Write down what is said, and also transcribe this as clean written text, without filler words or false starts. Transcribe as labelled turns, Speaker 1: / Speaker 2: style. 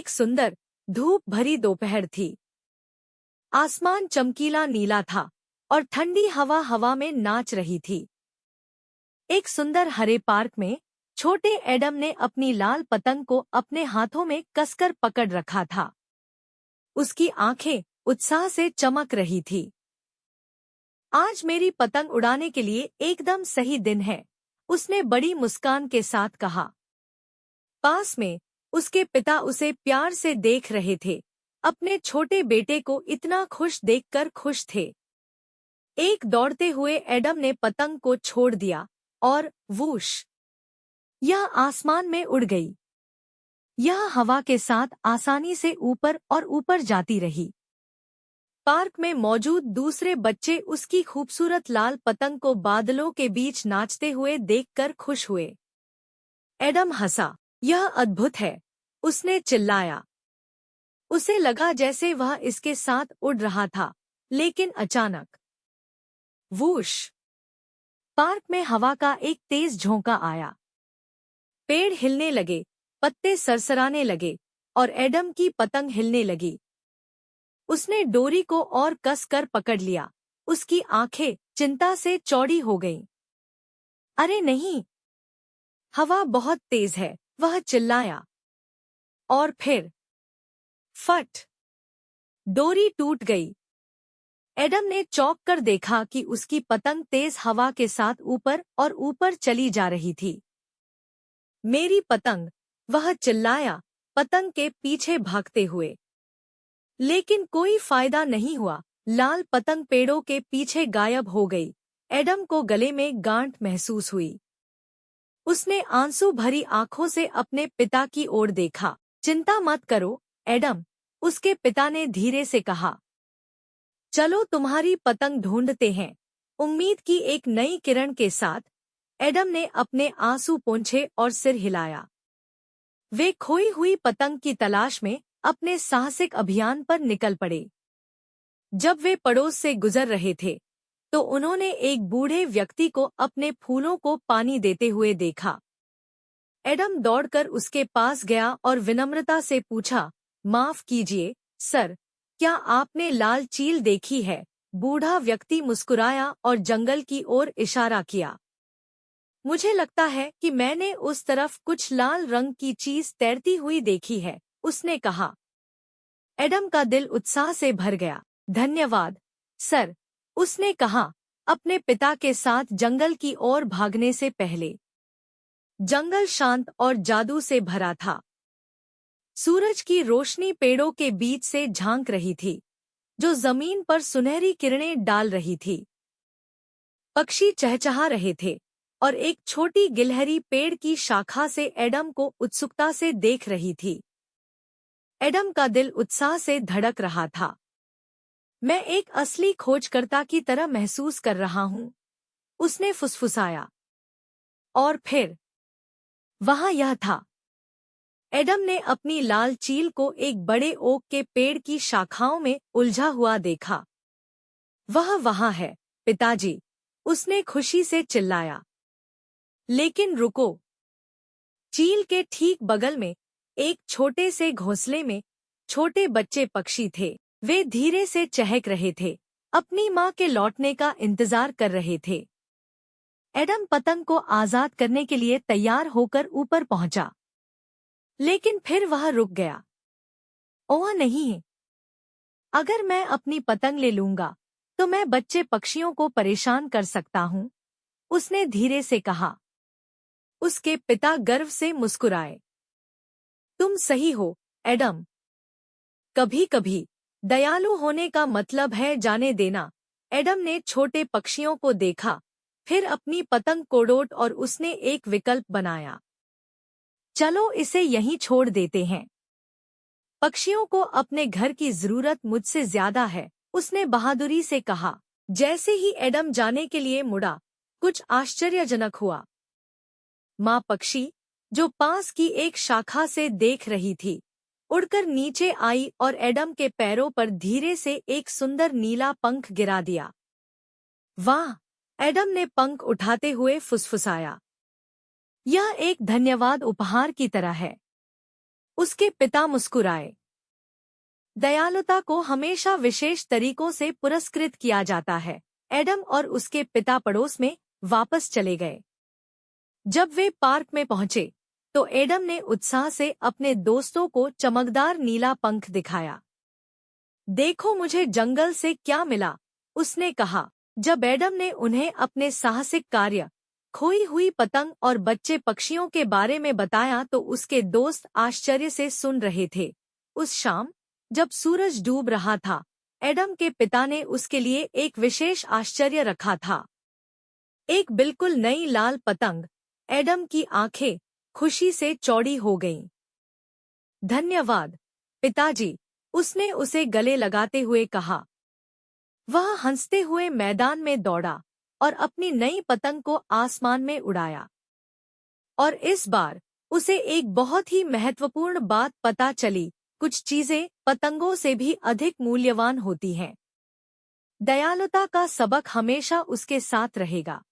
Speaker 1: एक सुंदर धूप भरी दोपहर थी। आसमान चमकीला नीला था और ठंडी हवा हवा में नाच रही थी। एक सुंदर हरे पार्क में छोटे एडम ने अपनी लाल पतंग को अपने हाथों में कसकर पकड़ रखा था। उसकी आंखें उत्साह से चमक रही थी। आज मेरी पतंग उड़ाने के लिए एकदम सही दिन है, उसने बड़ी मुस्कान के साथ कहा। पास में उसके पिता उसे प्यार से देख रहे थे। अपने छोटे बेटे को इतना खुश देखकर खुश थे। एक दौड़ते हुए एडम ने पतंग को छोड़ दिया और वूश, यह आसमान में उड़ गई। यह हवा के साथ आसानी से ऊपर और ऊपर जाती रही। पार्क में मौजूद दूसरे बच्चे उसकी खूबसूरत लाल पतंग को बादलों के बीच नाचते हुए देखकर खुश हुए। एडम हंसा, यह अद्भुत है, उसने चिल्लाया। उसे लगा जैसे वह इसके साथ उड़ रहा था, लेकिन अचानक वूश, पार्क में हवा का एक तेज झोंका आया। पेड़ हिलने लगे, पत्ते सरसराने लगे और एडम की पतंग हिलने लगी। उसने डोरी को और कस कर पकड़ लिया। उसकी आंखें चिंता से चौड़ी हो गईं। अरे नहीं, हवा बहुत तेज है, वह चिल्लाया। और फिर फट, डोरी टूट गई। एडम ने चौंक कर देखा कि उसकी पतंग तेज हवा के साथ ऊपर और ऊपर चली जा रही थी। मेरी पतंग, वह चिल्लाया, पतंग के पीछे भागते हुए। लेकिन कोई फायदा नहीं हुआ। लाल पतंग पेड़ों के पीछे गायब हो गई। एडम को गले में गांठ महसूस हुई। उसने आंसू भरी आंखों से अपने पिता की ओर देखा। चिंता मत करो एडम, उसके पिता ने धीरे से कहा। चलो तुम्हारी पतंग ढूंढते हैं। उम्मीद की एक नई किरण के साथ एडम ने अपने आंसू पोंछे और सिर हिलाया। वे खोई हुई पतंग की तलाश में अपने साहसिक अभियान पर निकल पड़े। जब वे पड़ोस से गुजर रहे थे, तो उन्होंने एक बूढ़े व्यक्ति को अपने फूलों को पानी देते हुए देखा। एडम दौड़कर उसके पास गया और विनम्रता से पूछा, माफ कीजिए सर, क्या आपने लाल चील देखी है? बूढ़ा व्यक्ति मुस्कुराया और जंगल की ओर इशारा किया। मुझे लगता है कि मैंने उस तरफ कुछ लाल रंग की चीज तैरती हुई देखी है, उसने कहा। एडम का दिल उत्साह से भर गया। धन्यवाद सर, उसने कहा, अपने पिता के साथ जंगल की ओर भागने से पहले। जंगल शांत और जादू से भरा था। सूरज की रोशनी पेड़ों के बीच से झांक रही थी, जो जमीन पर सुनहरी किरणें डाल रही थी। पक्षी चहचहा रहे थे और एक छोटी गिलहरी पेड़ की शाखा से एडम को उत्सुकता से देख रही थी। एडम का दिल उत्साह से धड़क रहा था। मैं एक असली खोजकर्ता की तरह महसूस कर रहा हूँ, उसने फुसफुसाया। और फिर वहाँ यह था। एडम ने अपनी लाल चील को एक बड़े ओक के पेड़ की शाखाओं में उलझा हुआ देखा। वह वहाँ है पिताजी, उसने खुशी से चिल्लाया। लेकिन रुको, चील के ठीक बगल में एक छोटे से घोंसले में छोटे बच्चे पक्षी थे। वे धीरे से चहक रहे थे, अपनी माँ के लौटने का इंतजार कर रहे थे। एडम पतंग को आजाद करने के लिए तैयार होकर ऊपर पहुंचा, लेकिन फिर वह रुक गया। ओह नहीं, अगर मैं अपनी पतंग ले लूंगा तो मैं बच्चे पक्षियों को परेशान कर सकता हूँ, उसने धीरे से कहा। उसके पिता गर्व से मुस्कुराए। तुम सही हो एडम, कभी-कभी दयालु होने का मतलब है जाने देना। एडम ने छोटे पक्षियों को देखा, फिर अपनी पतंग को डोट और उसने एक विकल्प बनाया। चलो इसे यहीं छोड़ देते हैं। पक्षियों को अपने घर की जरूरत मुझसे ज्यादा है, उसने बहादुरी से कहा। जैसे ही एडम जाने के लिए मुड़ा, कुछ आश्चर्यजनक हुआ। माँ पक्षी, जो पास की एक शाखा से देख रही थी, उड़कर नीचे आई और एडम के पैरों पर धीरे से एक सुंदर नीला पंख गिरा दिया। वाह, एडम ने पंख उठाते हुए फुसफुसाया। यह एक धन्यवाद उपहार की तरह है। उसके पिता मुस्कुराए। दयालुता को हमेशा विशेष तरीकों से पुरस्कृत किया जाता है। एडम और उसके पिता पड़ोस में वापस चले गए। जब वे पार्क में पहुंचे तो एडम ने उत्साह से अपने दोस्तों को चमकदार नीला पंख दिखाया। देखो मुझे जंगल से क्या मिला, उसने कहा। जब एडम ने उन्हें अपने साहसिक कार्य, खोई हुई पतंग और बच्चे पक्षियों के बारे में बताया तो उसके दोस्त आश्चर्य से सुन रहे थे। उस शाम जब सूरज डूब रहा था, एडम के पिता ने उसके लिए एक विशेष आश्चर्य रखा था। एक बिल्कुल नई लाल पतंग। एडम की आंखें खुशी से चौड़ी हो गईं। धन्यवाद पिताजी, उसने उसे गले लगाते हुए कहा। वह हंसते हुए मैदान में दौड़ा और अपनी नई पतंग को आसमान में उड़ाया। और इस बार उसे एक बहुत ही महत्वपूर्ण बात पता चली, कुछ चीजें पतंगों से भी अधिक मूल्यवान होती हैं। दयालुता का सबक हमेशा उसके साथ रहेगा।